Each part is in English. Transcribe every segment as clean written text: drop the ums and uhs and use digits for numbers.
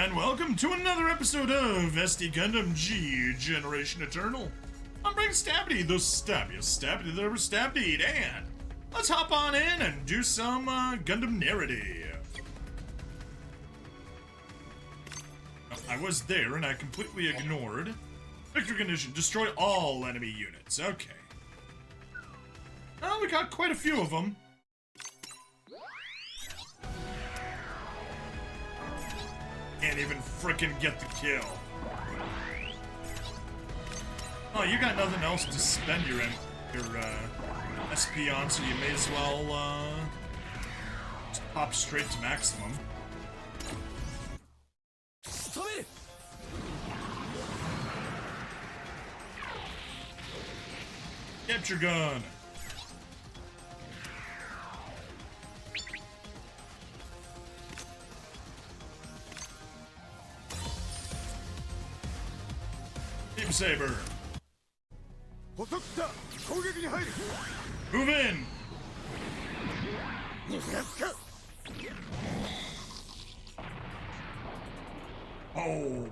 and welcome to another episode of SD Gundam G Generation Eternal. I'm Brain Stabby, the stabbiest Stabby that ever stabbed, and let's hop on in and do some Gundam Narrative. I was there and I completely ignored. Victory condition, destroy all enemy units. Okay. Well, we got quite a few of them. Can't even frickin' get the kill. Oh, you got nothing else to spend your SP on, so you may as well just pop straight to maximum. Capture gun. Beam Saber. Move in. Home.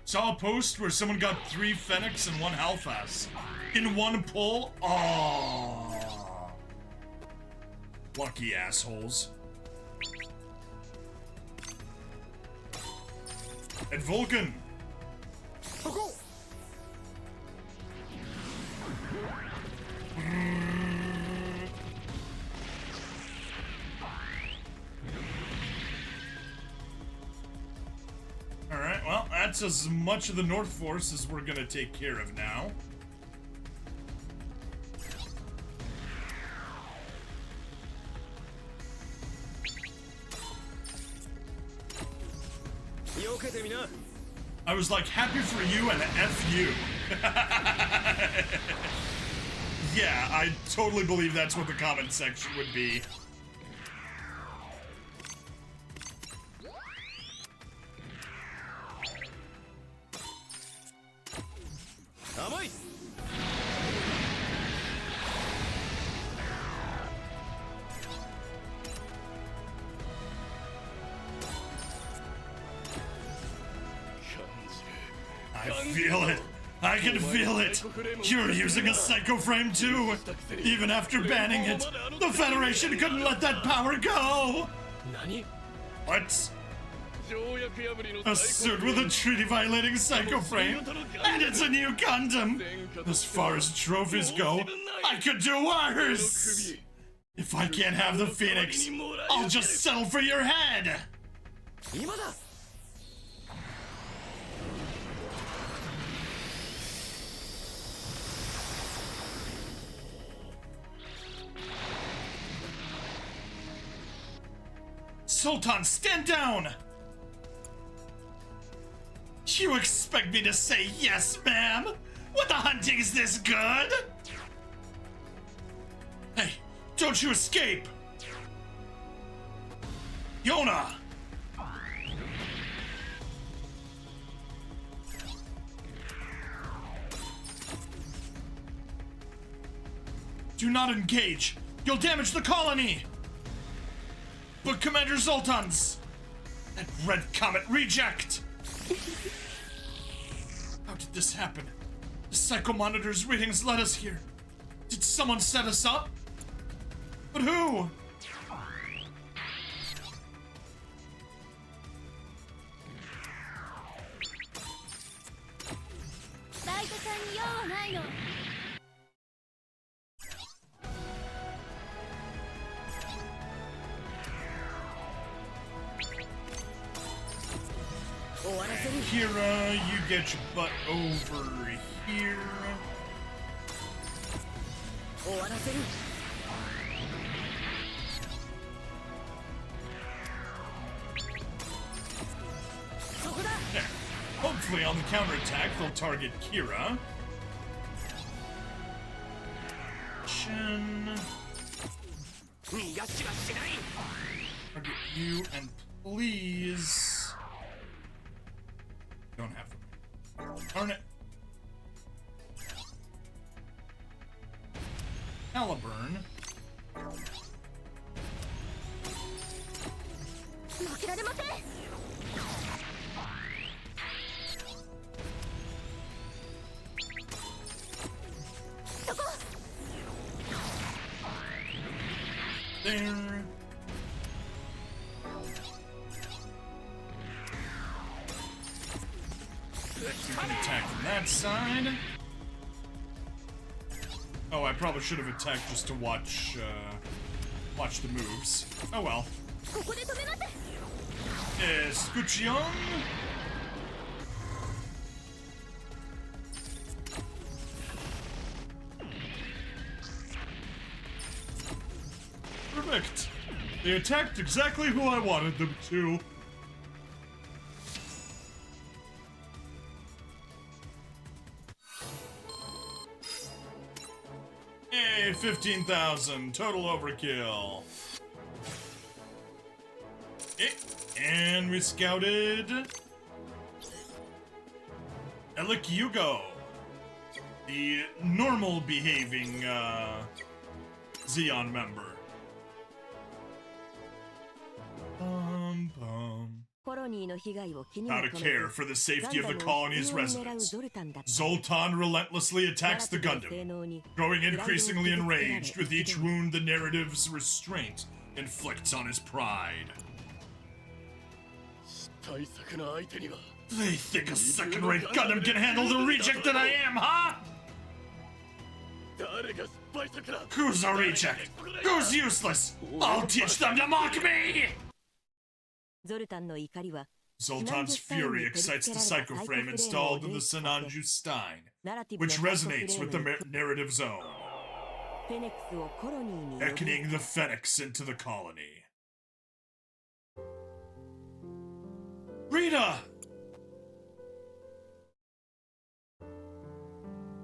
Saw a post where someone got 3 Fennecs and 1 Halfas in one pull. Oh, lucky assholes. And Vulcan. Alright, well, that's as much of the North Force as we're gonna take care of now. I was like, happy for you and F you. Yeah, I totally believe that's what the comment section would be. I feel it. I can feel it. You're using a Psycho Frame too. Even after banning it, the Federation couldn't let that power go. What? A suit with a treaty-violating Psycho Frame, and it's a new Gundam. As far as trophies go, I could do worse. If I can't have the Phoenix, I'll just settle for your head. Sultan, stand down! You expect me to say yes, ma'am? What the hunting's this good? Hey, don't you escape! Yona! Do not engage! You'll damage the colony! But Commander Zoltan's! That Red Comet reject! How did this happen? The Psycho Monitor's readings led us here. Did someone set us up? But who? Kira, you get your butt over here. There. Hopefully on the counterattack they'll target Kira. Target you, and please don't have them. Darn it. Caliburn. You can attack from that side. Oh, I probably should have attacked just to watch the moves. Oh well. Escuchion. Perfect. They attacked exactly who I wanted them to. Hey, 15,000. Total overkill. Okay. And we scouted Elik Yugo, the normal behaving Xeon member. How to care for the safety of the colony's residents. Zoltan relentlessly attacks the Gundam, growing increasingly enraged with each wound the narrative's restraint inflicts on his pride. They think a second-rate Gundam can handle the reject that I am, huh? Who's a reject? Who's useless? I'll teach them to mock me! Zoltan's fury excites the psychoframe installed in the Sananju Stein, which resonates with the narrative zone, beckoning the Phoenix into the colony. Rita!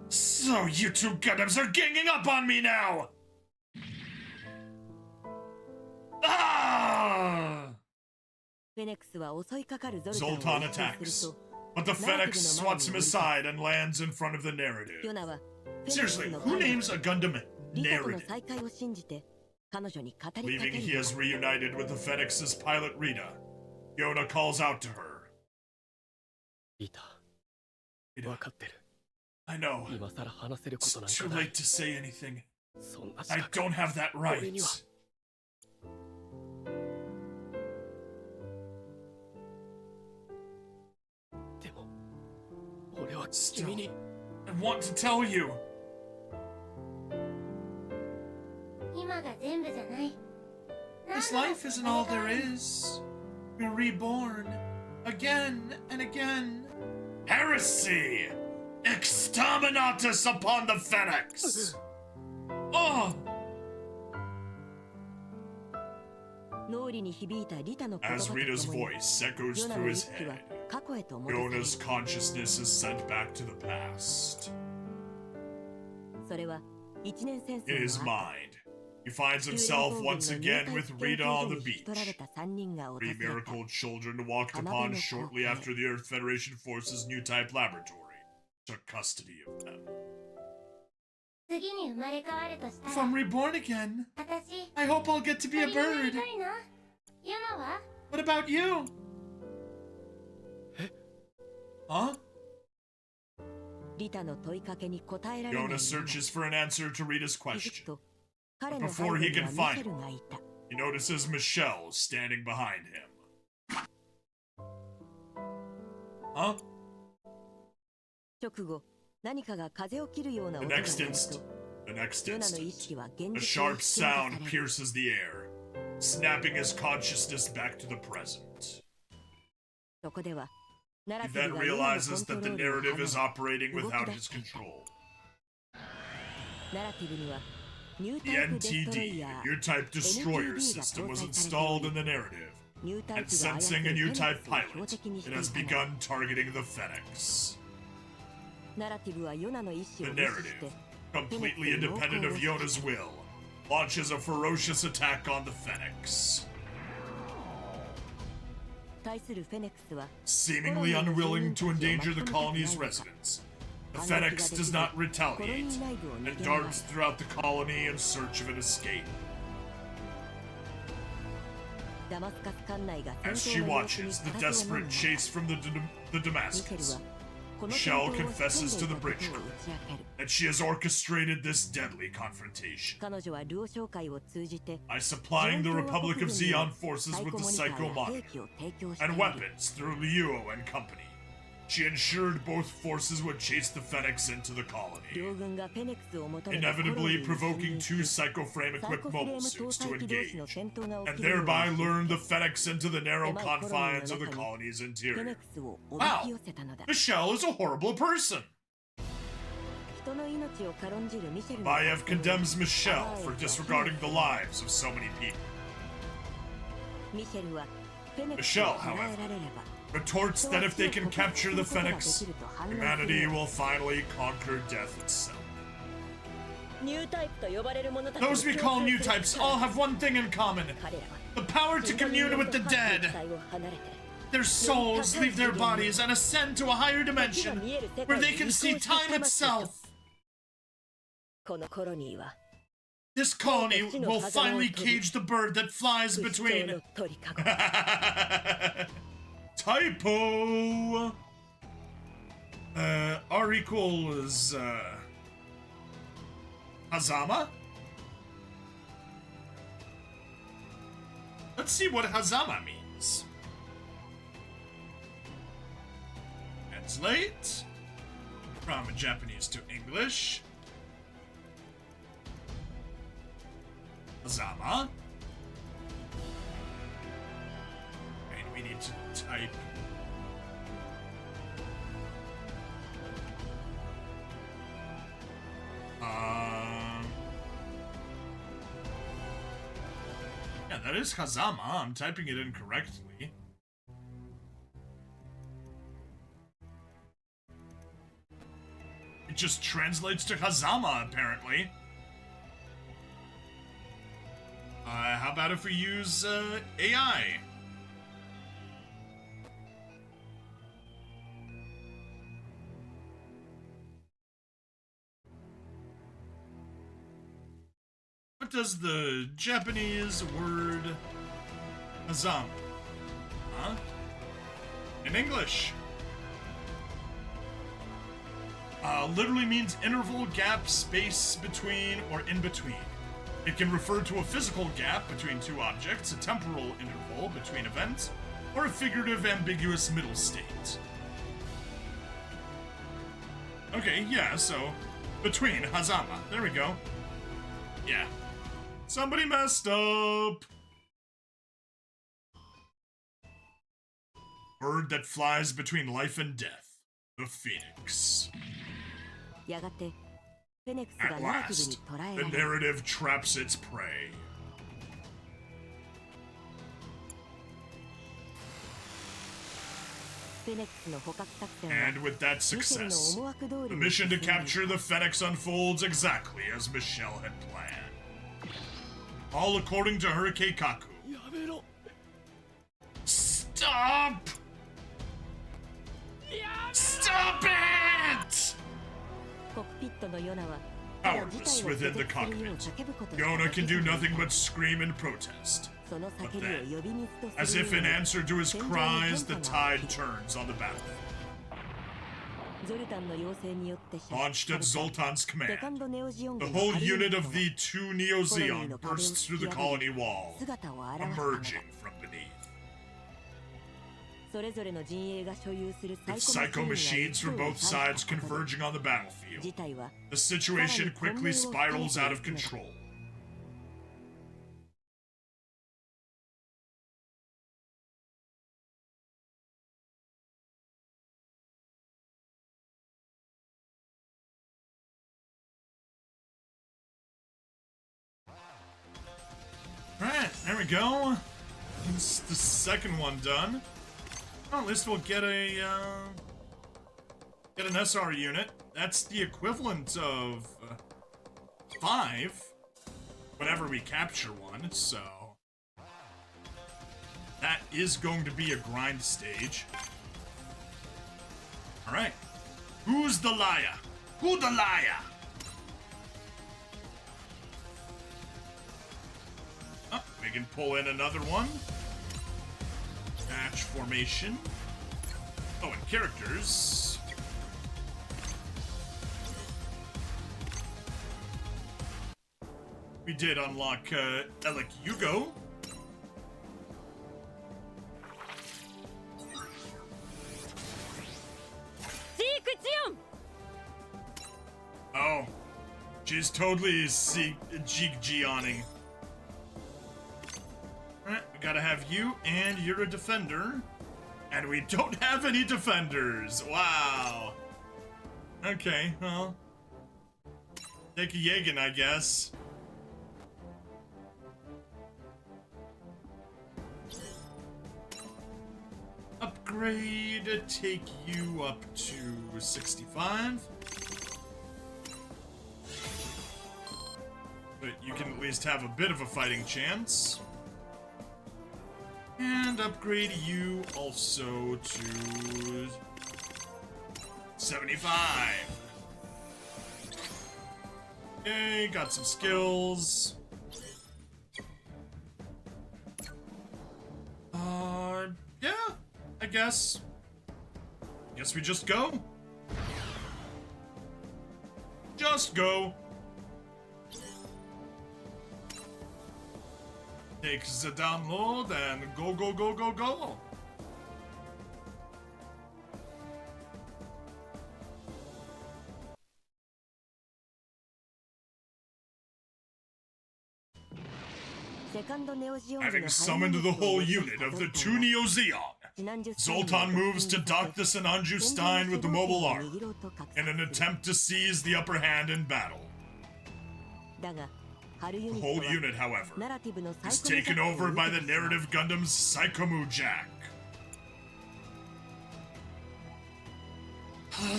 So you two Gundams are ganging up on me now! Ah! Zoltan attacks, but the Phoenix swats him aside and lands in front of the narrative. Seriously, who names a Gundam narrative? Believing he has reunited with the Phoenix's pilot Rita, Yona calls out to her. Rita, I know. It's too late to say anything. I don't have that right. Still, I want to tell you. This life isn't all there is. We're reborn again and again. Heresy! Exterminatus upon the Phoenix! Oh! As Rita's voice echoes through his head, Yona's consciousness is sent back to the past. In his mind, he finds himself once again with Rita on the beach. 3 miracle children walked upon shortly after the Earth Federation Forces New Type Laboratory took custody of them. If I'm reborn again, I hope I'll get to be a bird. What about you? Huh? Yona searches for an answer to Rita's question. But before he can find it, he notices Michelle standing behind him. Huh? The next instant, a sharp sound pierces the air, snapping his consciousness back to the present. He then realizes that the narrative is operating without his control. The NTD, New-Type Destroyer system, was installed in the narrative, and sensing a New-Type pilot, it has begun targeting the Phoenix. The narrative, completely independent of Yona's will, launches a ferocious attack on the Phoenix. Seemingly unwilling to endanger the colony's residents, the Phoenix does not retaliate and darts throughout the colony in search of an escape. As she watches the desperate chase from the Damascus, Michelle confesses to the bridge crew that she has orchestrated this deadly confrontation by supplying the Republic of Xeon forces with the Psycho Monitor and weapons through Liuo and company. She ensured both forces would chase the Fenix into the colony, inevitably provoking two Psycho-Frame-equipped mobile suits to engage, and thereby luring the Fenix into the narrow confines of the colony's interior. Wow, Michelle is a horrible person. Bayev condemns Michelle for disregarding the lives of so many people. Michelle, however, retorts that if they can capture the Fenix, humanity will finally conquer death itself. Those we call new types all have one thing in common: the power to commune with the dead. Their souls leave their bodies and ascend to a higher dimension, where they can see time itself. This colony will finally cage the bird that flies between... Typo! R equals, Hazama? Let's see what Hazama means. Translate from Japanese to English. Hazama. And we need to type. Yeah, that is Hazama. I'm typing it incorrectly. It just translates to Hazama, apparently. How about if we use AI? What does the Japanese word Hazama? Huh? In English. Literally means interval, gap, space between, or in between. It can refer to a physical gap between two objects, a temporal interval between events, or a figurative, ambiguous middle state. Okay, yeah, so between Hazama. There we go. Yeah. Somebody messed up. Bird that flies between life and death. The Phoenix. At last, the narrative traps its prey. And with that success, the mission to capture the Fenix unfolds exactly as Michelle had planned. All according to her Keikaku. Stop! Stop it! Powerless within the cockpit, Yona can do nothing but scream and protest. But then, as if in answer to his cries, the tide turns on the battlefield. Launched at Zoltan's command, the whole unit of the 2 Neo Zeon bursts through the colony wall, emerging from beneath. With psycho machines from both sides converging on the battlefield, the situation quickly spirals out of control. Alright, there we go. It's the second one done. Well, at least we'll get an SR unit. That's the equivalent of 5 whenever we capture one, so that is going to be a grind stage. Alright. Who's the liar? Who the liar? Oh, we can pull in another one. Match formation. Oh, and characters. We did unlock Alec Hugo. She's totally Geoning. Alright, we gotta have you, and you're a defender. And we don't have any defenders. Wow. Okay, well. Take a Jagen, I guess. Upgrade, take you up to 65. But you can at least have a bit of a fighting chance. And upgrade you also to 75. Okay, got some skills. Yeah, I guess. Guess we just go. Just go. Take the download and go, go, go, go, go. Having summoned the whole unit of the 2 Neo Zeon, Zoltan moves to dock the Sinanju Stein with the mobile arm in an attempt to seize the upper hand in battle. The whole unit, however, is taken over by the narrative Gundam's Psychomu Jack.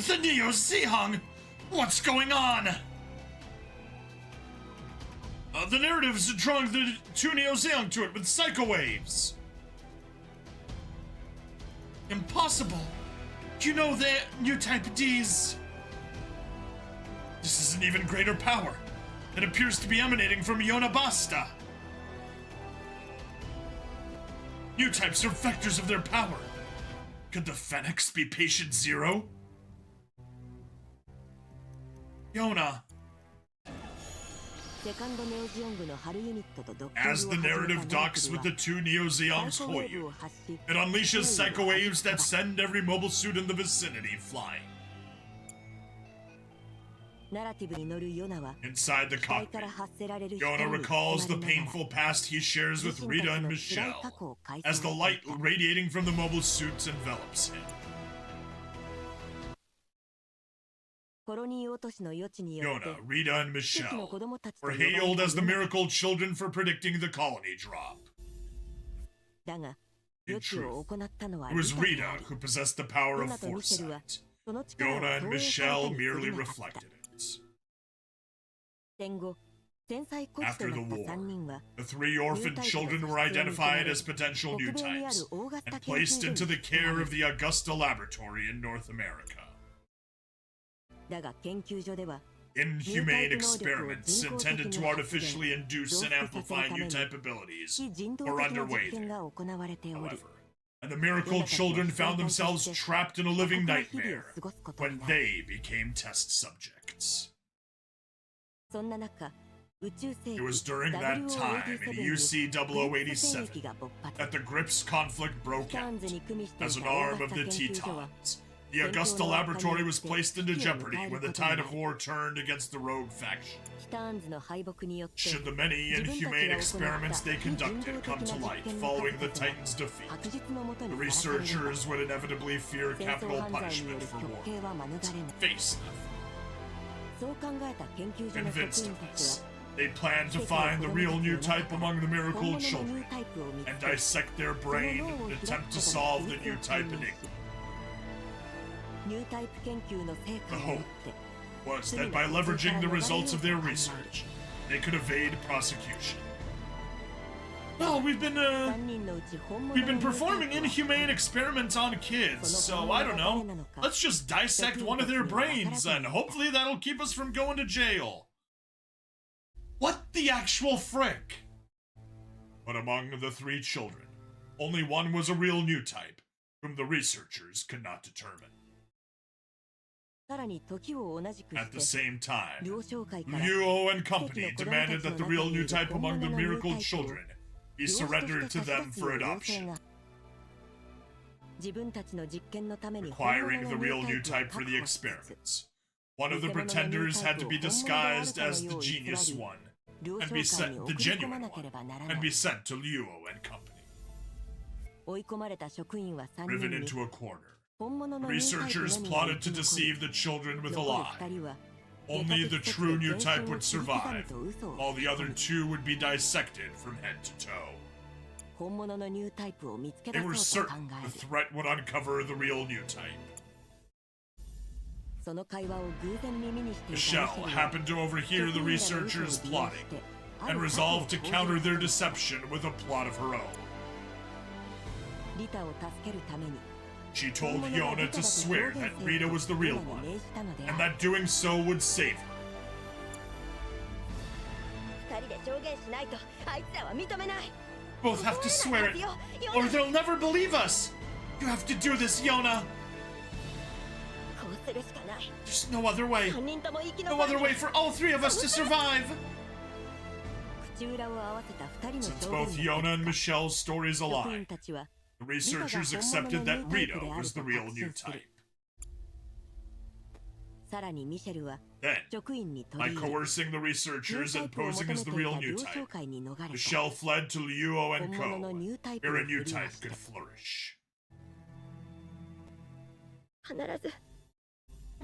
The Neo Zeon! What's going on? The narratives are drawing the 2 Neo Zeon to it with psycho waves. Impossible. You know they're new type Ds. This is an even greater power. It appears to be emanating from Yonabasta. New types are vectors of their power. Could the Phoenix be patient zero? Yona. As the narrative docks with the 2 Neo Zeon's Hoyu, it unleashes psycho waves that send every mobile suit in the vicinity flying. Inside the cockpit, Yona recalls the painful past he shares with Rita and Michelle as the light radiating from the mobile suits envelops him. Yona, Rita, and Michelle were hailed as the miracle children for predicting the colony drop. In truth, it was Rita who possessed the power of foresight. Yona and Michelle merely reflected it. After the war, the 3 orphaned children were identified as potential new types and placed into the care of the Augusta Laboratory in North America. Inhumane experiments intended to artificially induce and amplify new type abilities were underway there, however, and the miracle children found themselves trapped in a living nightmare when they became test subjects. It was during that time in UC 0087 that the Grips conflict broke out. As an arm of the Tetons, the Augusta Laboratory was placed into jeopardy when the tide of war turned against the rogue faction. Should the many inhumane experiments they conducted come to light following the Titans' defeat, the researchers would inevitably fear capital punishment for war. Face them. Convinced of this, they planned to find the real new type among the miracle children and dissect their brain in an attempt to solve the new type enigma. The hope was that by leveraging the results of their research, they could evade prosecution. Well, we've been performing inhumane experiments on kids, so I don't know. Let's just dissect one of their brains, and hopefully that'll keep us from going to jail. What the actual frick? But among the 3 children, only one was a real new type, whom the researchers could not determine. At the same time, Luo and company demanded that the real new type among the miracle children be surrendered to them for adoption, requiring the real new type for the experiments. One of the pretenders had to be disguised as the genius one, and be sent the genuine one, and be sent to Luo and company. Driven into a corner, researchers plotted to deceive the children with a lie. Only the true new type would survive, while the other two would be dissected from head to toe. They were certain the threat would uncover the real new type. Michelle happened to overhear the researchers plotting, and resolved to counter their deception with a plot of her own. She told Yona to swear that Rita was the real one, and that doing so would save her. Both have to swear it, or they'll never believe us! You have to do this, Yona! There's no other way. No other way for all three of us to survive! Since both Yona and Michelle's stories align, the researchers accepted that Rita was the real new type. Then, by coercing the researchers and posing as the real new type, Michelle fled to Luo and Co., where a new type could flourish.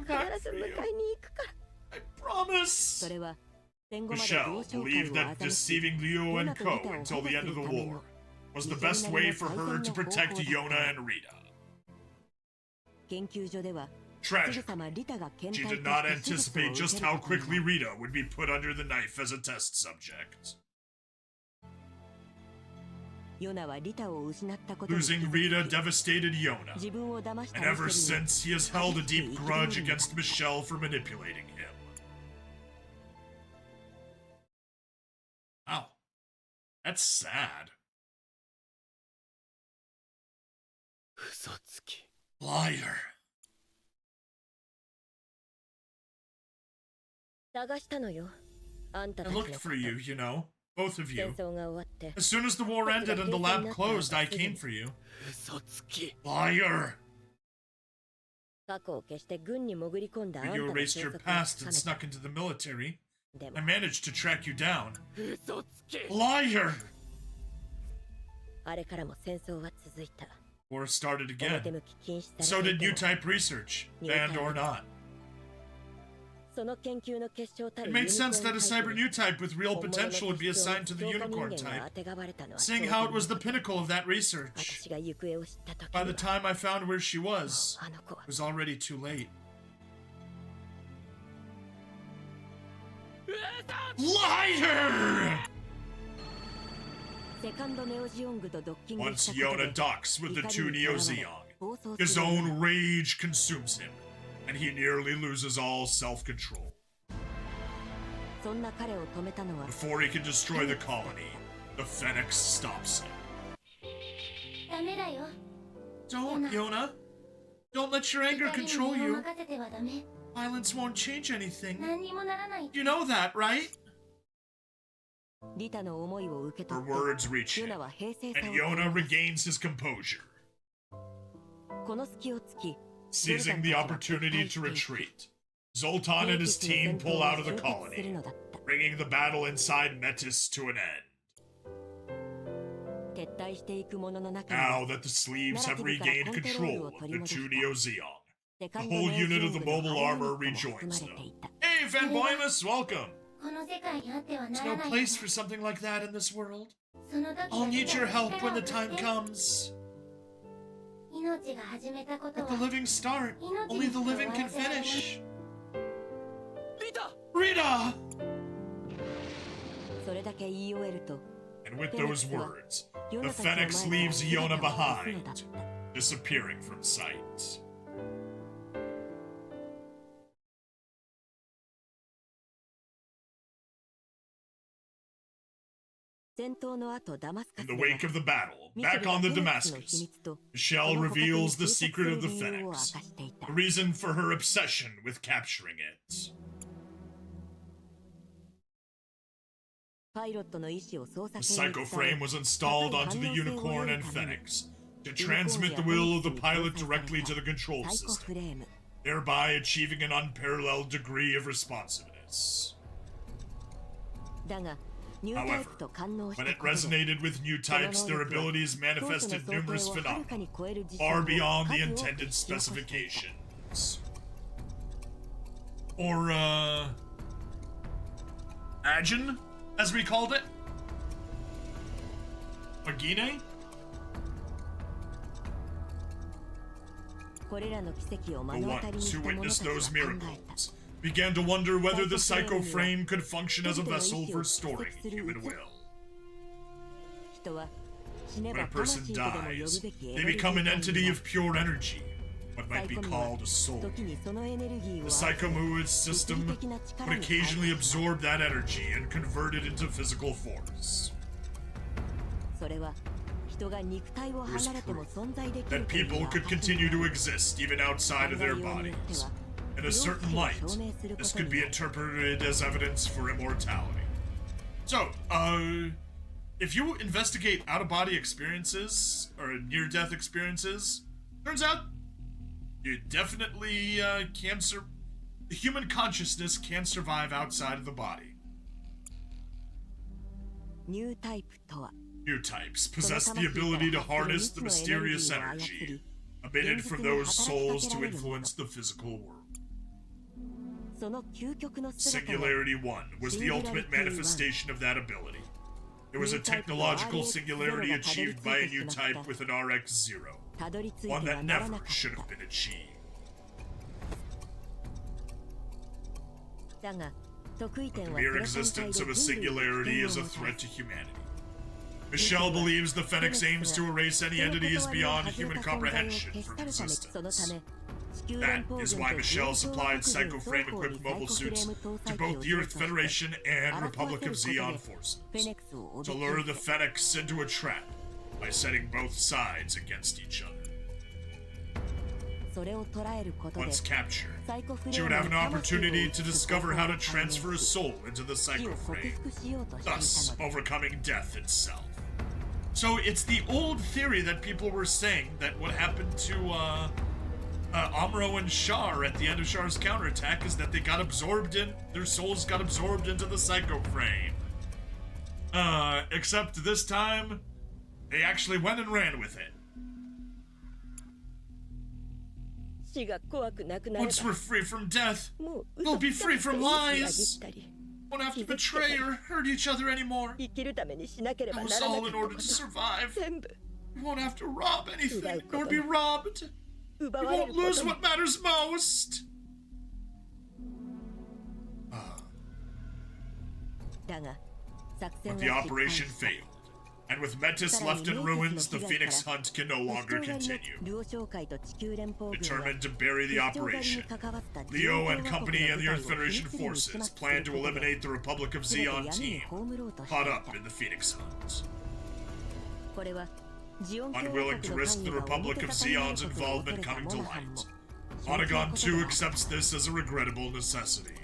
Back for you. I promise! Michelle believed that deceiving Luo and Co. until the end of the war was the best way for her to protect Yona and Rita. Tragically, she did not anticipate just how quickly Rita would be put under the knife as a test subject. Losing Rita devastated Yona, and ever since he has held a deep grudge against Michelle for manipulating him. Wow, that's sad. Liar. I looked for you, you know. Both of you. As soon as the war ended and the lab closed, I came for you. Liar! You erased your past and snuck into the military. I managed to track you down. Liar! War started again. So did new type research, banned or not. It made sense that a cyber new type with real potential would be assigned to the unicorn type, seeing how it was the pinnacle of that research. By the time I found where she was, it was already too late. Liar! Once Yona docks with the two Neo Zeon, his own rage consumes him, and he nearly loses all self-control. Before he can destroy the colony, the Phoenix stops him. Don't, Yona. Don't let your anger control you. Violence won't change anything. You know that, right? Her words reach him, and Yona regains his composure. Seizing the opportunity to retreat, Zoltan and his team pull out of the colony, bringing the battle inside Metis to an end. Now that the Sleeves have regained control of the two Neo Zeon, the whole unit of the mobile armor rejoins them. Hey, Fanboymus, welcome! There's no place for something like that in this world. I'll need your help when the time comes. Let the living start. Only the living can finish. Rita! And with those words, the Phoenix leaves Yona behind, disappearing from sight. In the wake of the battle, back on the Damascus, Michelle reveals the secret of the Phoenix, the reason for her obsession with capturing it. The Psycho Frame was installed onto the Unicorn and Phoenix to transmit the will of the pilot directly to the control system. thereby achieving an unparalleled degree of responsiveness. However, when it resonated with new types, their abilities manifested numerous phenomena, far beyond the intended specifications. Or, Agin, as we called it? Agine? The ones who witnessed those miracles began to wonder whether the psycho frame could function as a vessel for storing human will. When a person dies, they become an entity of pure energy, what might be called a soul. The psychomood system would occasionally absorb that energy and convert it into physical force. It was proof that people could continue to exist even outside of their bodies. In a certain light, this could be interpreted as evidence for immortality. So, if you investigate out-of-body experiences, or near-death experiences, turns out you definitely the human consciousness can survive outside of the body. New types possess the ability to harness the mysterious energy emitted from those souls to influence the physical world. Singularity 1 was the ultimate manifestation of that ability. It was a technological singularity achieved by a new type with an RX-0, one that never should have been achieved. But the mere existence of a singularity is a threat to humanity. Michelle believes the Phoenix aims to erase any entities beyond human comprehension from existence. That is why Michelle supplied psycho-frame-equipped mobile suits to both the Earth Federation and Republic of Zeon forces, to lure the Phoenix into a trap by setting both sides against each other. Once captured, she would have an opportunity to discover how to transfer a soul into the psycho-frame, thus overcoming death itself. So it's the old theory that people were saying that what happened to Amuro and Char at the end of Char's counterattack is that they got absorbed their souls got absorbed into the psycho frame. Except this time, they actually went and ran with it. Once we're free from death, we'll be free from lies. Won't have to betray or hurt each other anymore. That was all in order to survive. We won't have to rob anything, nor be robbed. We won't lose what matters most. But the operation failed, and with Metis left in ruins, the Phoenix hunt can no longer continue. Determined to bury the operation, Leo and company and the Earth Federation forces plan to eliminate the Republic of Zeon team caught up in the Phoenix hunt. Unwilling to risk the Republic of Zeon's involvement coming to light, Onagon 2 accepts this as a regrettable necessity.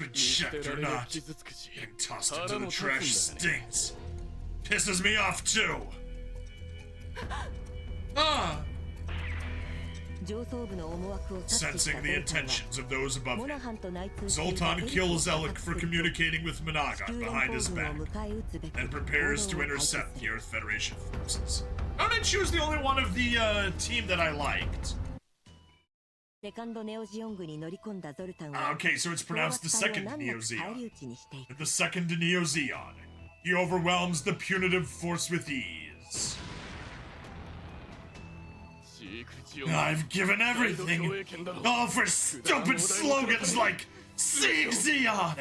Reject or not, getting tossed into the trash stinks. Pisses me off too. Sensing the intentions of those above him, Zoltan kills Elik for communicating with Managa behind his back, and prepares to intercept the Earth Federation forces. How did I choose the only one of the team that I liked? Okay, so it's pronounced the second Neo Zeon. The second Neo Zeon. He overwhelms the punitive force with ease. I've given everything, all for stupid slogans like Seeing Zeon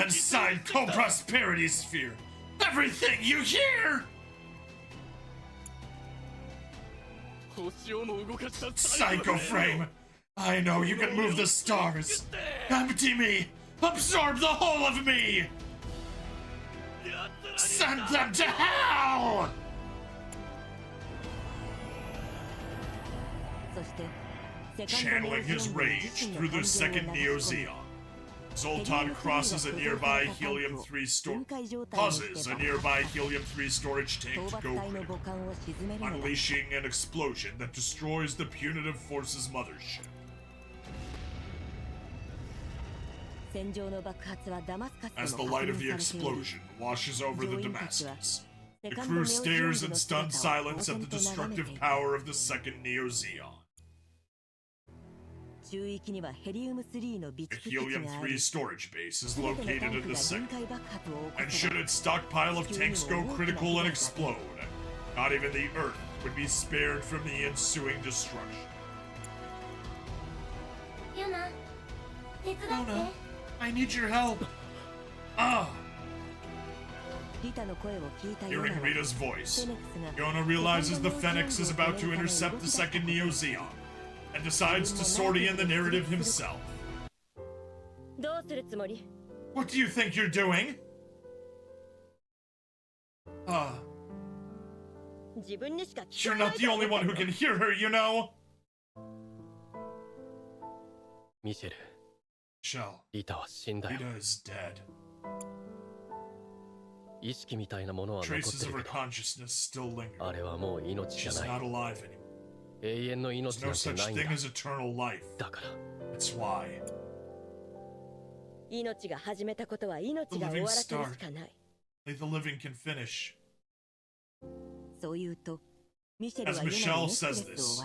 and Side Co-Prosperity Sphere. Everything, you hear? Psycho Frame, I know you can move the stars. Empty me, absorb the whole of me. Send them to hell! Channeling his rage through the second Neo Zeon, Zoltan crosses a nearby helium-3 causes a nearby helium-3 storage tank to go critical, unleashing an explosion that destroys the punitive force's mothership. As the light of the explosion washes over the Damascus, the crew stares in stunned silence at the destructive power of the second Neo-Zeon. A helium-3 storage base is located in the sector, and should its stockpile of tanks go critical and explode, not even the Earth would be spared from the ensuing destruction. Yuna, I need your help. Hearing Rita's voice, Yona realizes the Phoenix is about to intercept the second Neo-Zeon, and decides to sortie in the narrative himself. What do you think you're doing? You're not the only one who can hear her, you know? Michelle, Rita is dead. Traces of her consciousness still linger. She's not alive anymore. There's no such thing as eternal life. That's why. The living start. Only the living can finish. As Michelle says this,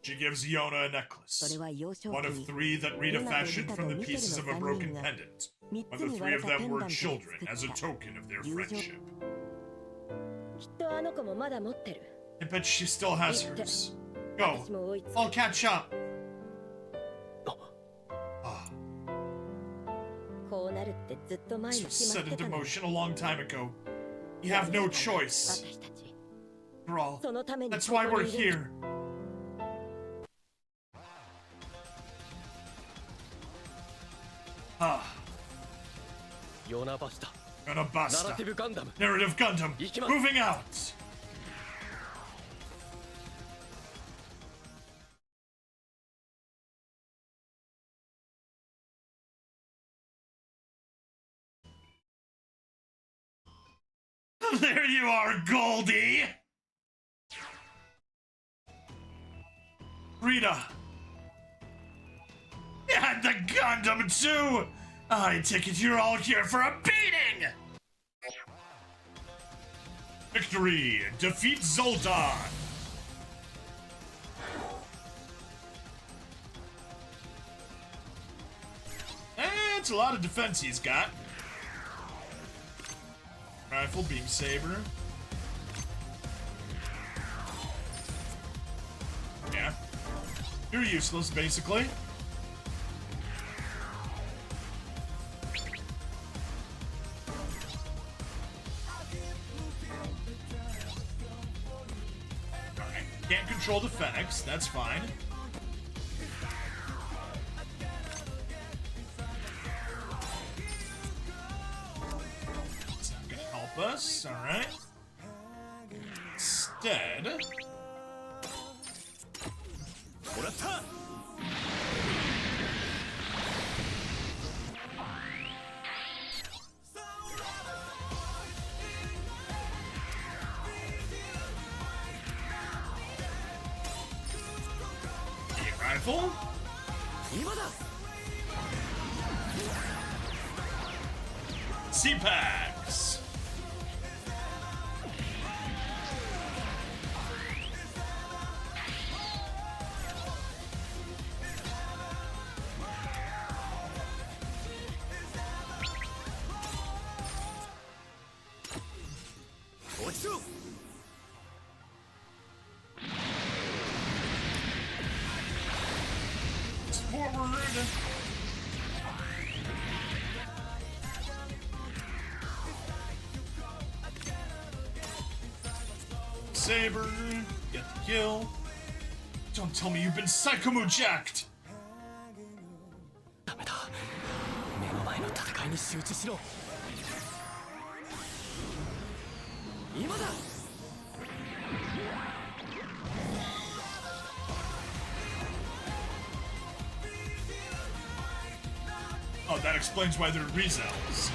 she gives Yona a necklace, one of 3 that Rita fashioned from the pieces of a broken pendant, when the 3 of them were children, as a token of their friendship. I bet she still has hers. Go. I'll catch up. This was set into motion a long time ago. You have no choice. After all, that's why we're here. Yona basta. Narrative Gundam. Moving out. There you are, Goldie! Rita! And the Gundam, too! I take it you're all here for a beating! Victory! Defeat Zoltan! It's a lot of defense he's got. Rifle, beam saber. Yeah. You're useless, basically. Alright. Can't control the Phoenix, that's fine. Us, alright. Instead. Rifle. C-Packs. Forward. Saber, get the kill. Don't tell me you've been psychomu-jacked. Oh, that explains why they're rezels.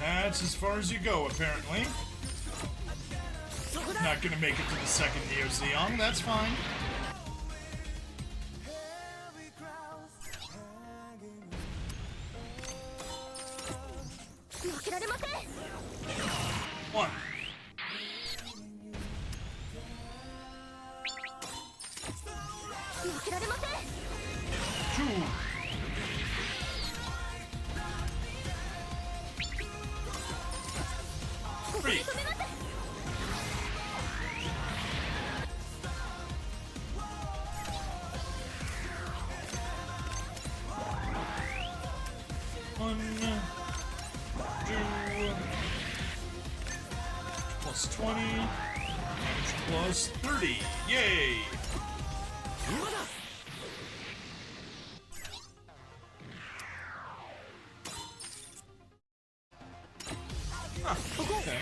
That's as far as you go, apparently. Not gonna make it to the second Neo Zeon, that's fine. One. Two. Three. One, two, plus 20, plus 30. Yay! Huh, okay.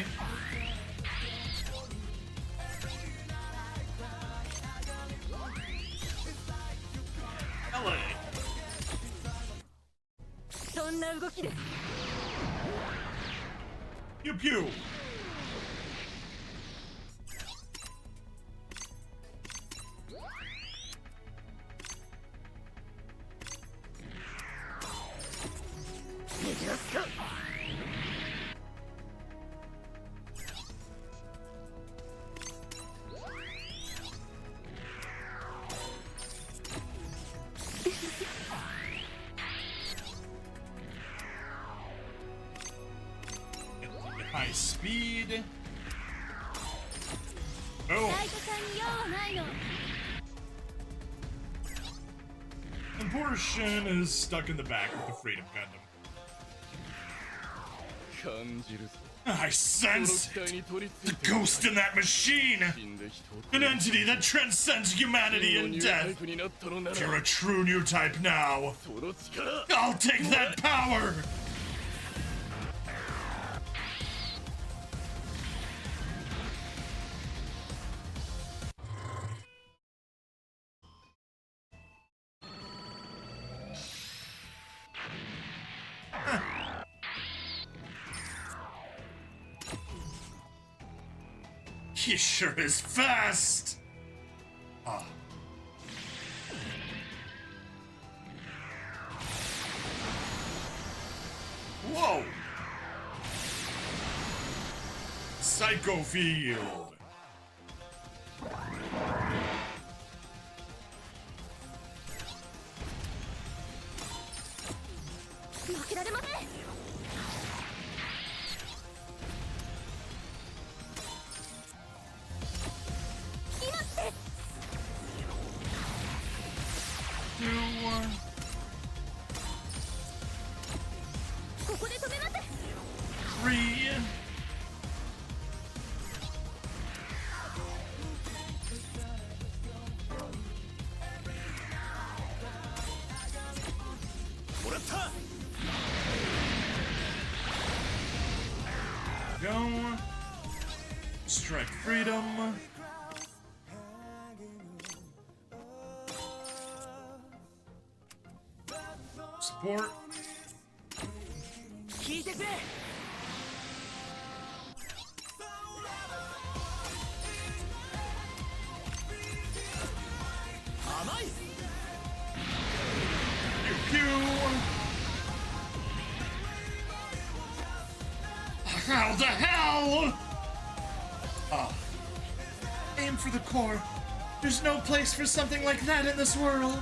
LA. Pew pew. High speed. Oh. And poor Shin is stuck in the back with the Freedom Gundam. I sense it. The ghost in that machine. An entity that transcends humanity and death. You're a true new type now. I'll take that power. He sure is fast! Ah. Whoa! Psycho Field! Three. Go. Strike freedom. Support. How the hell? Oh. Aim for the core. There's no place for something like that in this world.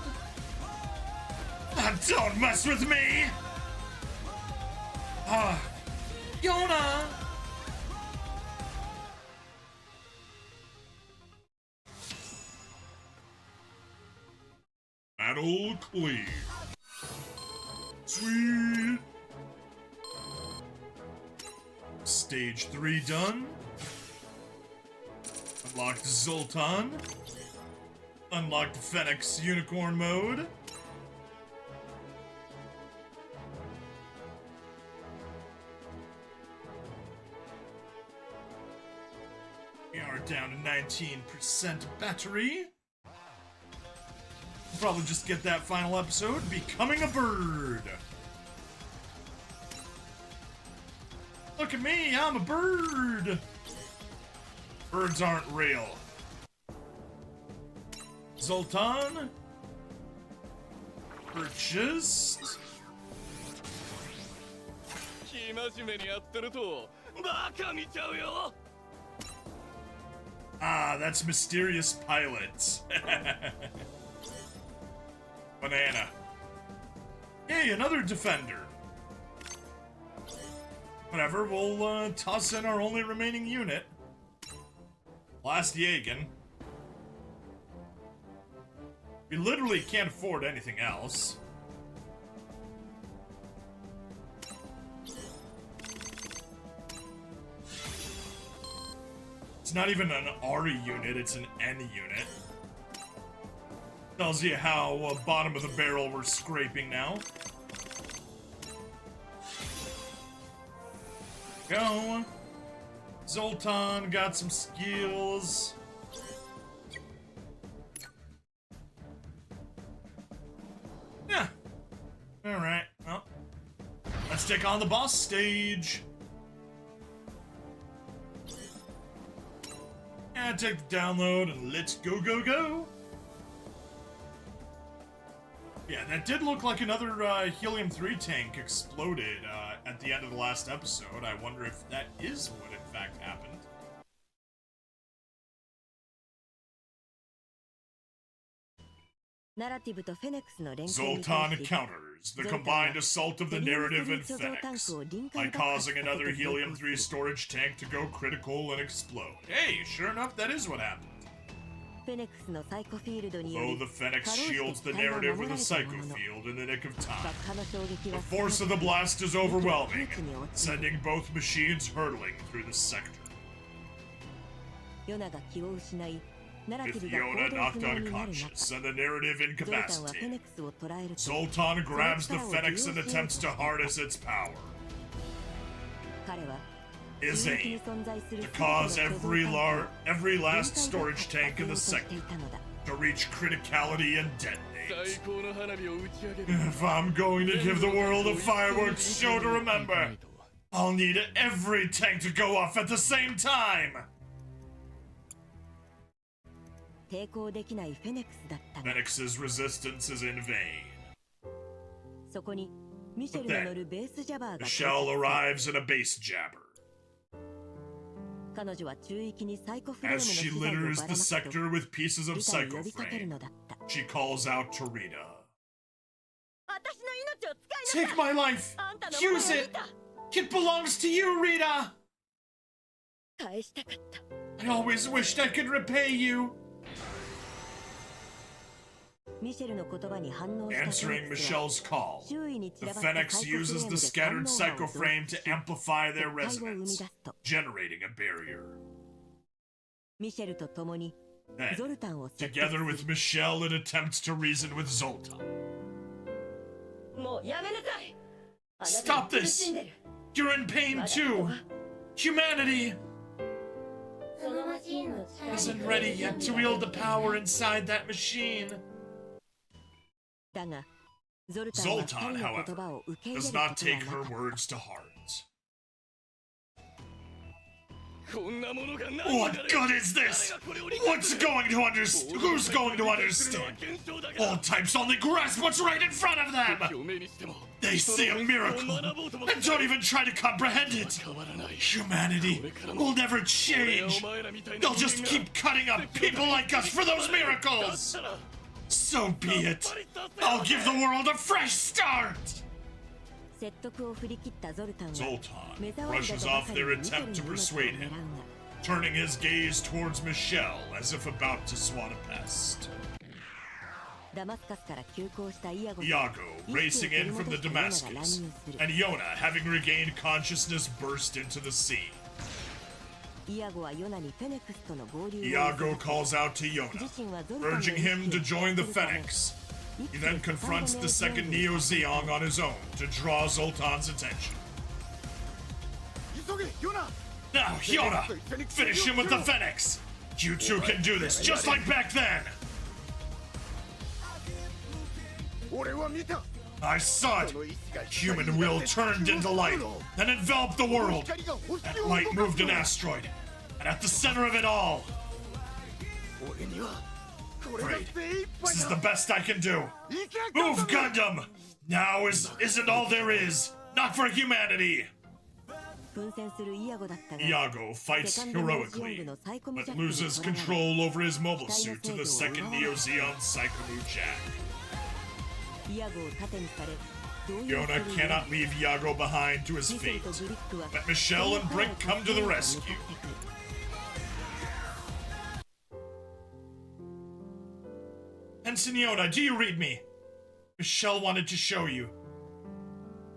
Don't mess with me! Yona! Battle clear. Sweet. Stage 3 done. Unlocked Zoltan. Unlocked Fennec Unicorn mode. We are down to 19% battery. We'll probably just get that final episode, Becoming a Bird. Look at me, I'm a bird. Birds aren't real. Zoltan. Purchased. Ah, that's Mysterious Pilot. Banana. Hey, another defender. Whatever, we'll toss in our only remaining unit. Last Jagen. We literally can't afford anything else. It's not even an RE unit, it's an N unit. Tells you how bottom of the barrel we're scraping now. Go. Zoltan got some skills. Yeah. Alright, well. Let's take on the boss stage. Yeah, take the download and let's go, go, go. Yeah, that did look like another Helium-3 tank exploded at the end of the last episode. I wonder if that is what in fact happened. Zoltan counters the combined assault of the narrative and Fennec by causing another Helium-3 storage tank to go critical and explode. Hey, sure enough, that is what happened. Though the Fennec shields the narrative with a psycho field in the nick of time, the force of the blast is overwhelming, sending both machines hurtling through the sector. With Yona knocked unconscious and the narrative incapacitated, Zoltan grabs the Fennec and attempts to harness its power. His aim to cause every last storage tank in the sector to reach criticality and detonate. If I'm going to give the world a fireworks show to remember, I'll need every tank to go off at the same time. Fennec's resistance is in vain. But then, Michelle arrives in a base jabber. As she litters the sector with pieces of Psycho Frame, she calls out to Rita. Take my life! Use it! It belongs to you, Rita! I always wished I could repay you! Answering Michelle's call, the Fennec uses the scattered Psycho Frame to amplify their resonance, generating a barrier. Then, together with Michelle, it attempts to reason with Zoltan. Stop this! You're in pain too! Humanity isn't ready yet to wield the power inside that machine. Zoltan, however, does not take her words to heart. What good is this? Who's going to understand? All types only grasp what's right in front of them! They see a miracle and don't even try to comprehend it! Humanity will never change! They'll just keep cutting up people like us for those miracles! So be it! I'll give the world a fresh start! Zoltan brushes off their attempt to persuade him, turning his gaze towards Michelle as if about to swat a pest. Iago, racing in from the Damascus, and Yona, having regained consciousness, burst into the sea. Iago calls out to Yona, urging him to join the Phoenix. He then confronts the second Neo Zeong on his own to draw Zoltan's attention. Now, Yona, finish him with the Phoenix! You two can do this, just like back then! I saw it! Human will turned into light, then enveloped the world. That light moved an asteroid, and at the center of it all... Great. This is the best I can do. Move, Gundam! Now isn't all there is. Not for humanity! Iago fights heroically, but loses control over his mobile suit to the second Neo Zeon Psycho Jack. Yona cannot leave Iago behind to his fate, but Michelle and Brick come to the rescue. Ensign Yona, do you read me? Michelle wanted to show you.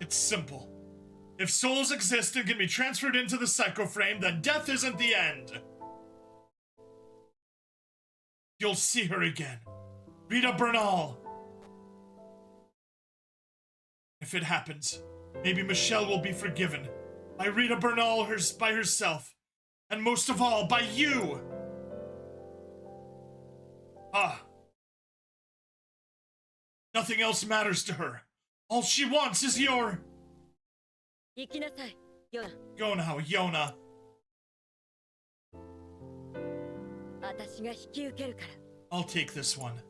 It's simple. If souls exist and can be transferred into the Psycho Frame, then death isn't the end. You'll see her again. Rita Bernal. If it happens, maybe Michelle will be forgiven. By Rita Bernal by herself. And most of all, by you! Nothing else matters to her. All she wants is your... Go now, Yona. I'll take this one.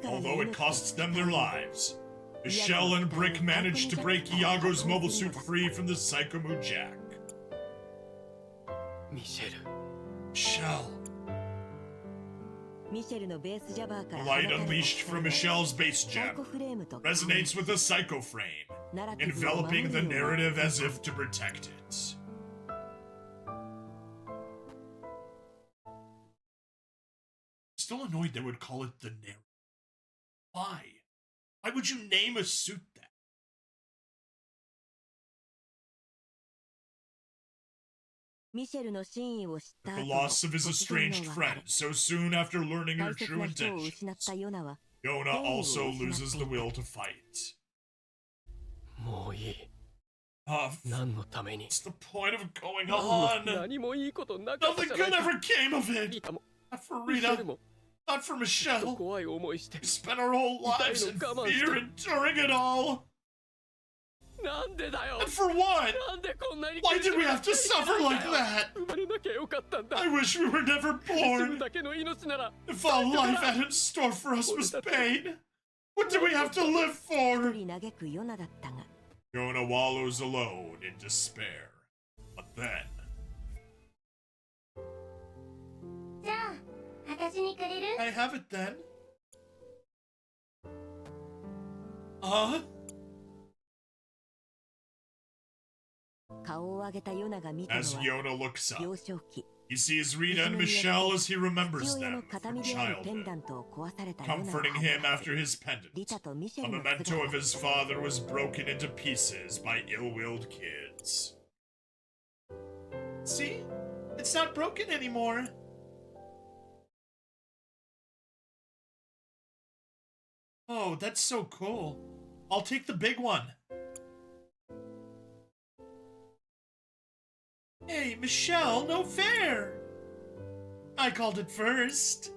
Although it costs them their lives, Michelle and Brick managed to break Iago's mobile suit free from the Psychomu Jack. Michelle. The light unleashed from Michelle's base jab resonates with the Psycho Frame, enveloping the narrative as if to protect it. Still annoyed they would call it the narrative. Why? Why would you name a suit that? The loss of his estranged friend so soon after learning her true intentions, Yona also loses the will to fight. What's the point of going on? Nothing good ever came of it! Not for Rita, not for Michelle. We spent our whole lives in fear enduring it all. And for what? Why did we have to suffer like that? I wish we were never born. If all life had in store for us was pain, what do we have to live for? Yona wallows alone in despair. But then... I have it then. As Yona looks up, he sees Rita and Michelle as he remembers them from childhood, comforting him after his pendant, a memento of his father, was broken into pieces by ill-willed kids. See? It's not broken anymore. Oh, that's so cool. I'll take the big one. Hey, Michelle, no fair! I called it first.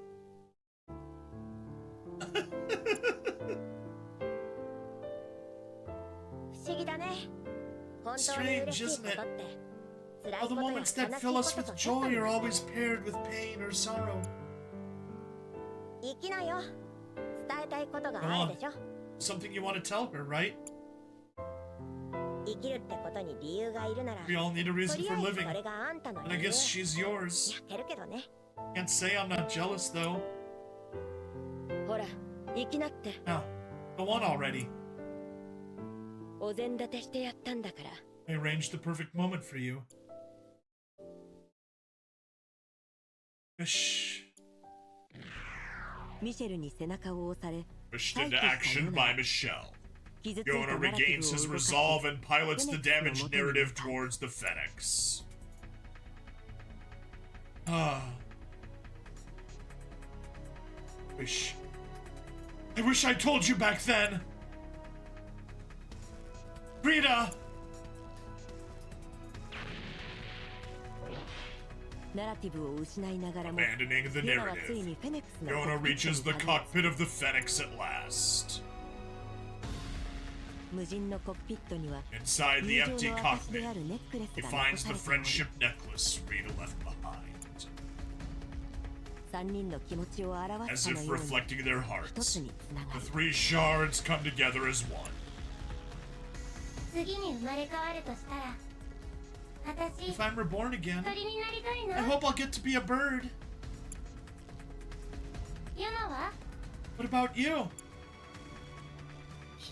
Strange, isn't it? How the moments that fill us with joy are always paired with pain or sorrow. Something you want to tell her, right? We all need a reason for living, and I guess she's yours. Can't say I'm not jealous, though. Now, go on already. I arranged the perfect moment for you. Shh. Pushed into action by Michelle. Yona regains his resolve and pilots the damaged narrative towards the Fenix. I wish I told you back then. Rita! Abandoning the narrative, Yona reaches the cockpit of the Fenix at last. Inside the empty cockpit, he finds the friendship necklace Rita left behind. As if reflecting their hearts, the three shards come together as one. If I'm reborn again, I hope I'll get to be a bird. What about you? If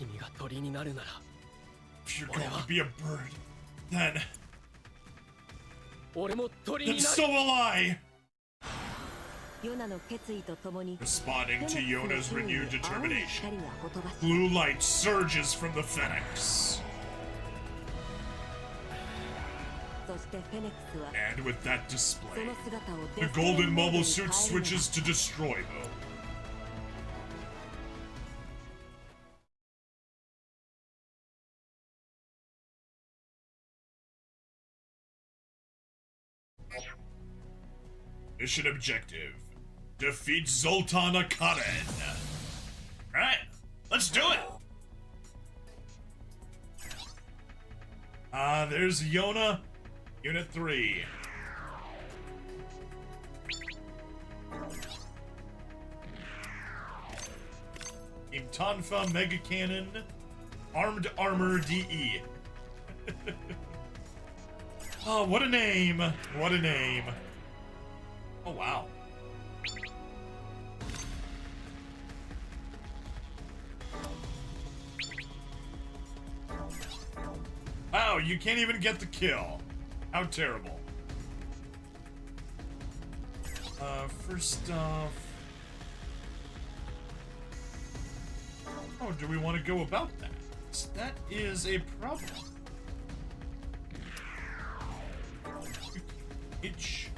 you're going to be a bird, then so will I! Responding to Yona's renewed determination, blue light surges from the Fenix. And with that display, the golden mobile suit switches to destroy mode. Mission objective: defeat Zoltan Akanen. Alright, let's do it! There's Yona, Unit 3. Team Tonfa Mega Cannon, Armed Armor DE. Oh, what a name! What a name! Oh, wow. Wow, you can't even get the kill. How terrible. First off... Oh, do we want to go about that? That is a problem. Itch.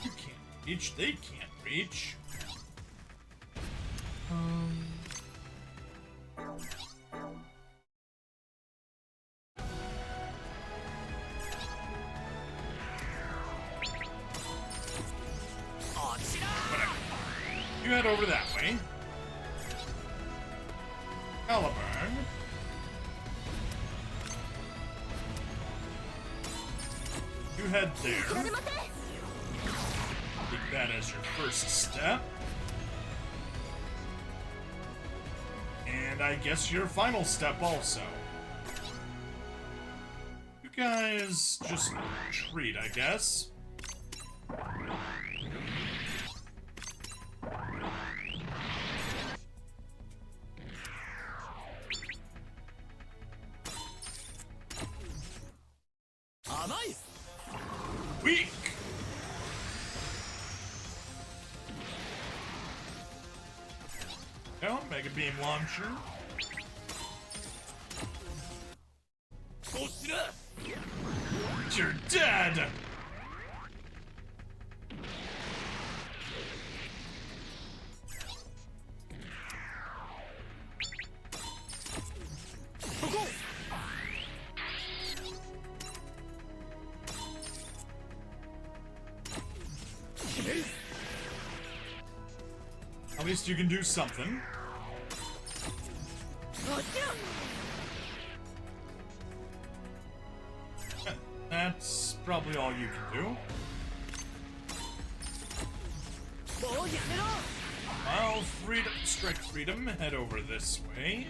You can't reach, they can't reach. Whatever. You head over that way. Caliburn. You head there. Take that as your first step. And I guess your final step also. You guys just treat, I guess. Weak! Oh, Mega Beam Launcher. You're dead! At least you can do something. That's probably all you can do. Well, freedom, strike freedom, head over this way.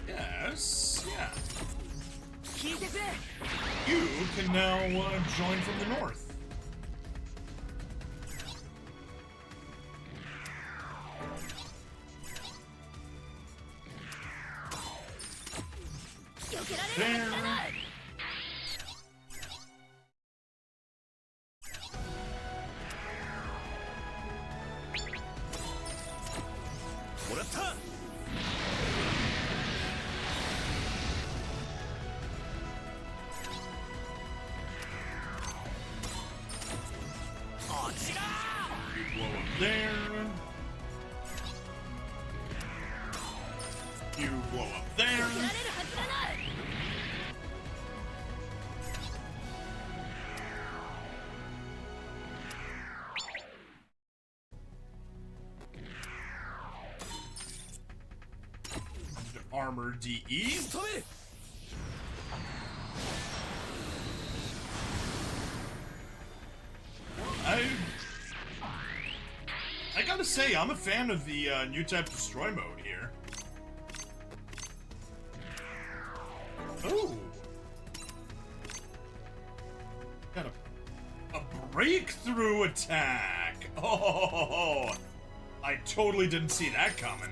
Yes, yeah. You can now join from the north. armor DE. I gotta say, I'm a fan of the new type destroy mode here. Oh! Got a breakthrough attack! Oh! I totally didn't see that coming.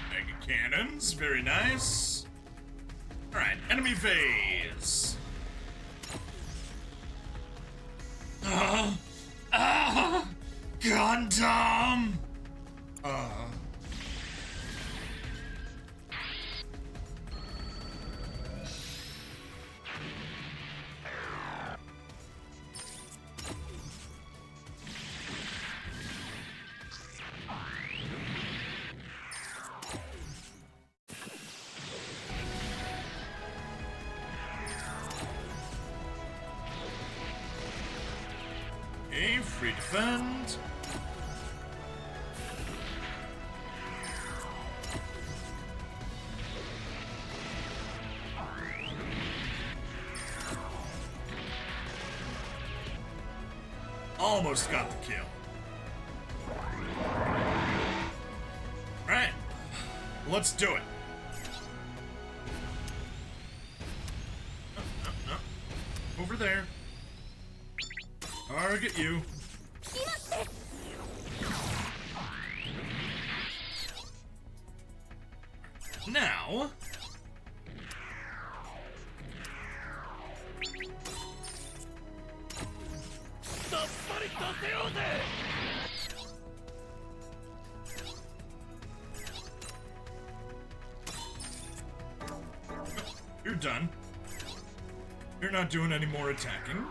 Mega cannons, very nice. Alright, enemy phase. Gundam! Okay, free defend. Almost got the kill. Alright, let's do it. No. Over there. Target you. Now. You're done. You're not doing any more attacking.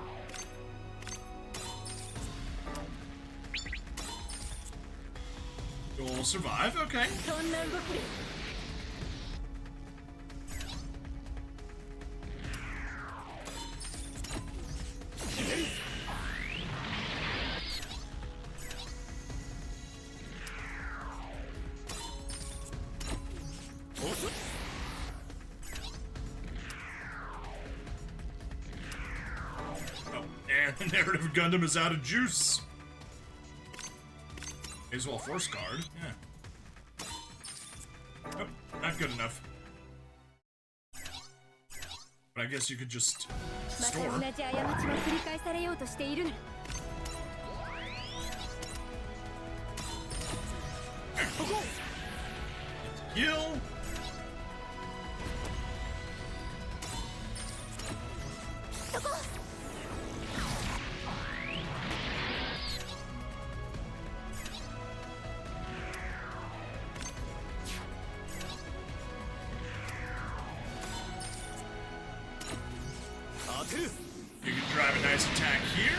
You'll survive, okay. Oh, and the Narrative Gundam is out of juice. May as well force guard, yeah. Nope, not good enough. But I guess you could just store. Kill. You can drive a nice attack here.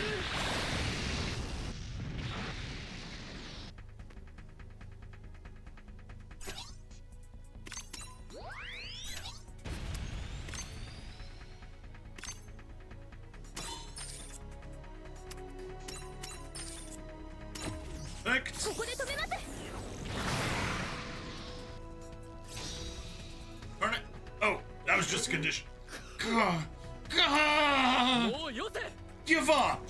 Perfect. Darn it. Oh, that was just a condition. Give up!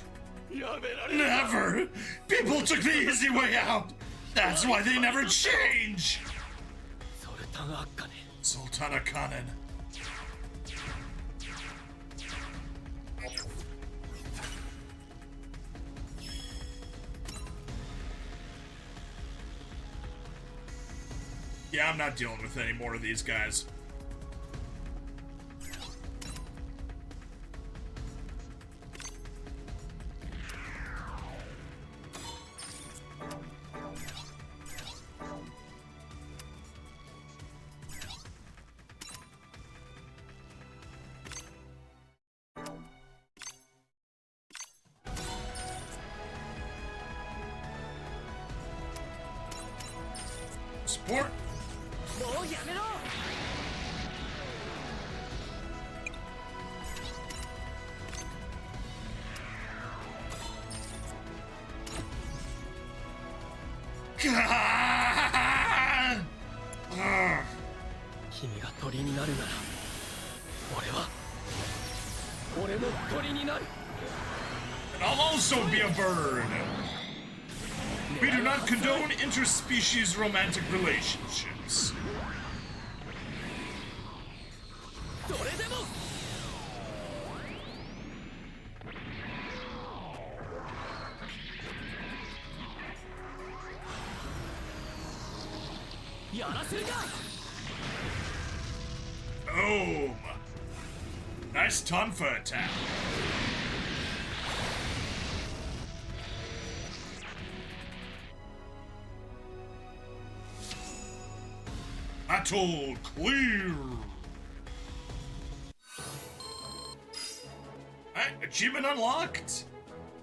Never! People took the easy way out! That's why they never change! Sultana Kanen. Yeah, I'm not dealing with any more of these guys. Support. 君が鳥になるなら、俺も鳥になる。 I'll also be a bird. We do not condone interspecies romantic relationships. それでもやらせるか。 Boom! Nice tonfa attack. Battle clear! Alright, achievement unlocked!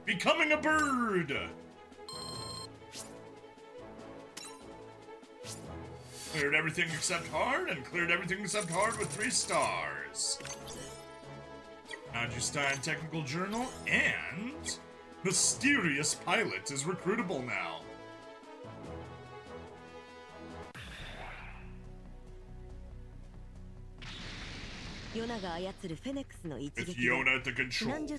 Becoming a bird! Cleared everything except hard, and cleared everything except hard with 3 stars. Najustan Technical Journal, and Mysterious Pilot is recruitable now. With Yona at the controls,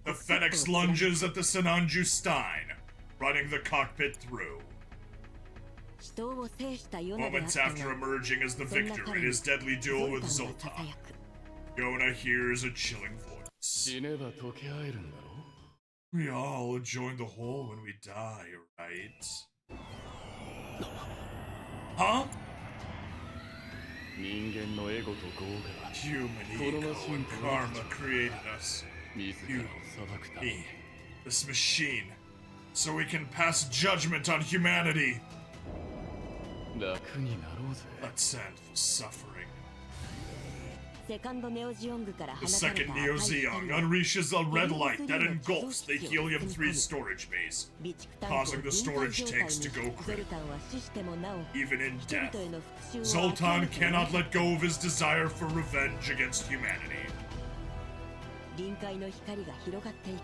the Phoenix lunges at the Senanju Stein, running the cockpit through. Moments after emerging as the victor in his deadly duel with Zoltan, Yona hears a chilling voice. We all join the whole when we die, right? Huh? Human ego and karma created us. You, me, this machine, so we can pass judgment on humanity. Let's end the suffering. The second Neo Zeon unleashes a red light that engulfs the Helium-3 storage base, causing the storage tanks to go critical. Even in death, Zoltan cannot let go of his desire for revenge against humanity.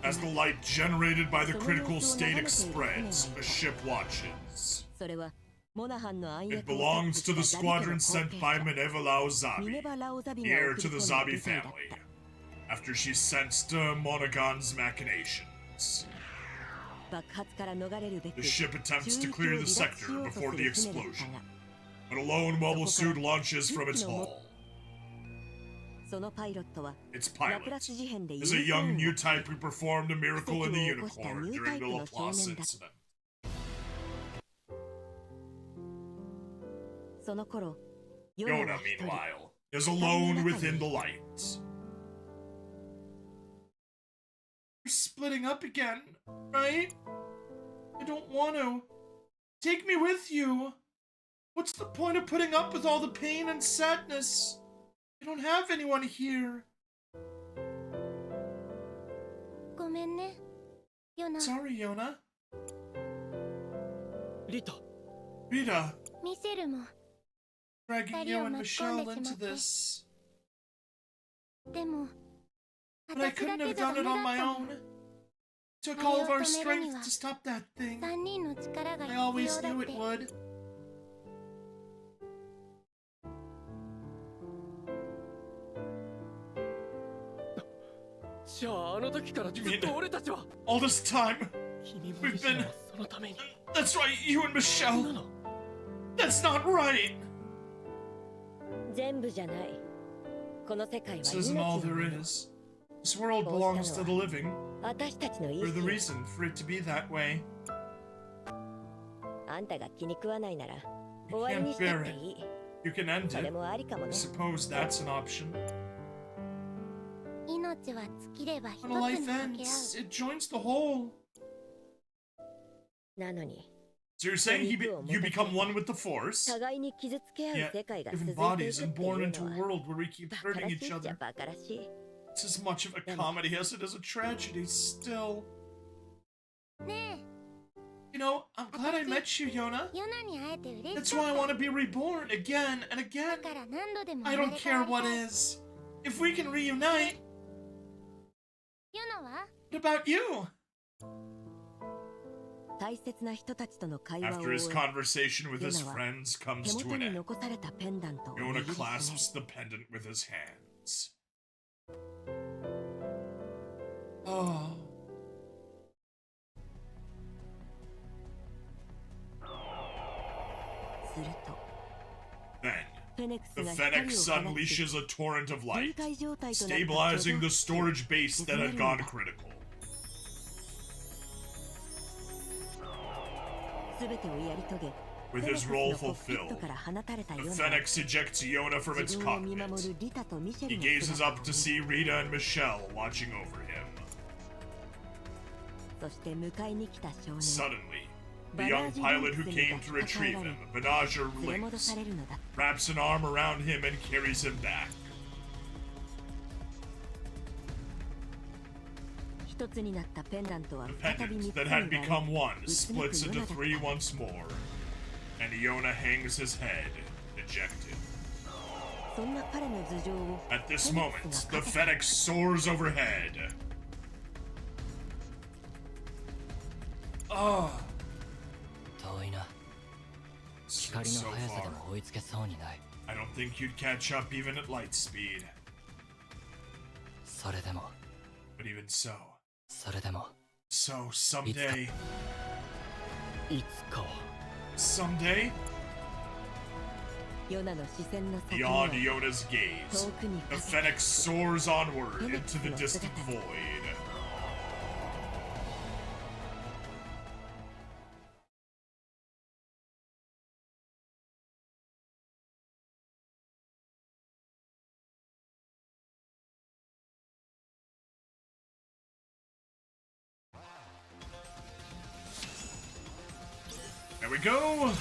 As the light generated by the critical state spreads, a ship watches. It belongs to the squadron sent by Minevalao Zabi, the heir to the Zabi family, after she sensed Monaghan's machinations. The ship attempts to clear the sector before the explosion, but a lone mobile suit launches from its hull. Its pilot is a young new type who performed a miracle in the unicorn during the Laplace incident. Yona, meanwhile, is alone within the light. We're splitting up again, right? I don't want to. Take me with you. What's the point of putting up with all the pain and sadness? I don't have anyone here. Sorry, Yona. Rita. Dragging you and Michelle into this. But I couldn't have done it on my own. It took all of our strength to stop that thing. I always knew it would. You mean, all this time, we've been... That's right, you and Michelle. That's not right. This isn't all there is. This world belongs to the living. We're the reason for it to be that way. You can't bear it. You can end it. I suppose that's an option. When a life ends, it joins the whole. So you're saying you become one with the Force, yet given bodies and born into a world where we keep hurting each other. It's as much of a comedy as it is a tragedy, still. You know, I'm glad I met you, Yona. That's why I want to be reborn again and again. I don't care what is. If we can reunite... What about you? After his conversation with his friends comes to an end, Yona clasps the pendant with his hands. Oh. Then, the Phoenix unleashes a torrent of light, stabilizing the storage base that had gone critical. With his role fulfilled, the Phoenix ejects Yona from its cockpit. He gazes up to see Rita and Michelle watching over him. Suddenly, the young pilot who came to retrieve him, Menager Links, wraps an arm around him and carries him back. The pendant that had become one splits into three once more, and Yona hangs his head, dejected. At this moment, the Phoenix soars overhead. Oh. So far. I don't think you'd catch up even at light speed. But even so. So someday. Someday? Beyond Yona's gaze, the Phoenix soars onward into the distant void. There we go.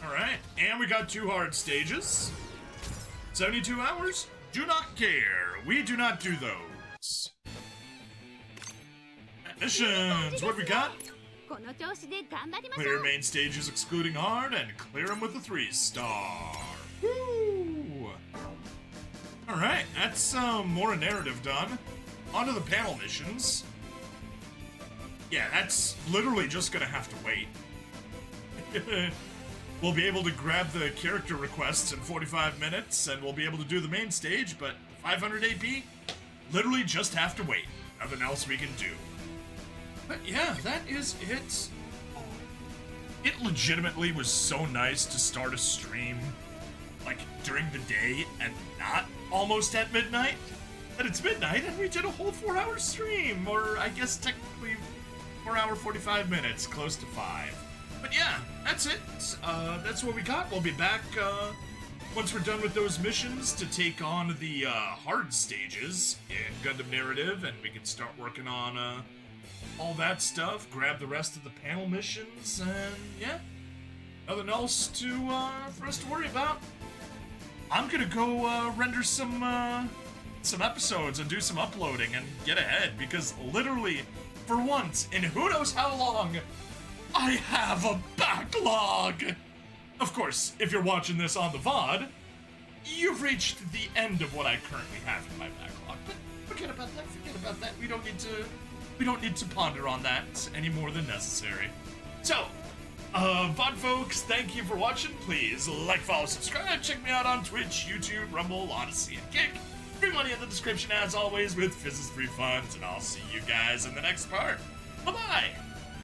Alright, and we got 2 hard stages. 72 hours? Do not care. We do not do those. Missions. What we got? Clear main stages excluding hard and clear them with a 3-star. Woo! Alright, that's more narrative done. On to the panel missions. Yeah, that's literally just gonna have to wait. We'll be able to grab the character requests in 45 minutes, and we'll be able to do the main stage, but 500 AP? Literally just have to wait. Nothing else we can do. But yeah, that is it. It legitimately was so nice to start a stream, like, during the day and not almost at midnight. But it's midnight, and we did a whole 4-hour stream, or I guess technically 4 hour 45 minutes, close to 5. But yeah, that's it. That's what we got. We'll be back once we're done with those missions to take on the hard stages in Gundam Narrative, and we can start working on all that stuff, grab the rest of the panel missions, and yeah, nothing else to for us to worry about. I'm gonna go render some episodes and do some uploading and get ahead, because literally, for once, in who knows how long, I have a backlog! Of course, if you're watching this on the VOD, you've reached the end of what I currently have in my backlog. But forget about that, We don't need to ponder on that any more than necessary. So, VOD folks, thank you for watching. Please like, follow, subscribe. Check me out on Twitch, YouTube, Rumble, Odyssey, and Kick. Free money in the description as always with Fizz's free funds, and I'll see you guys in the next part. Bye-bye!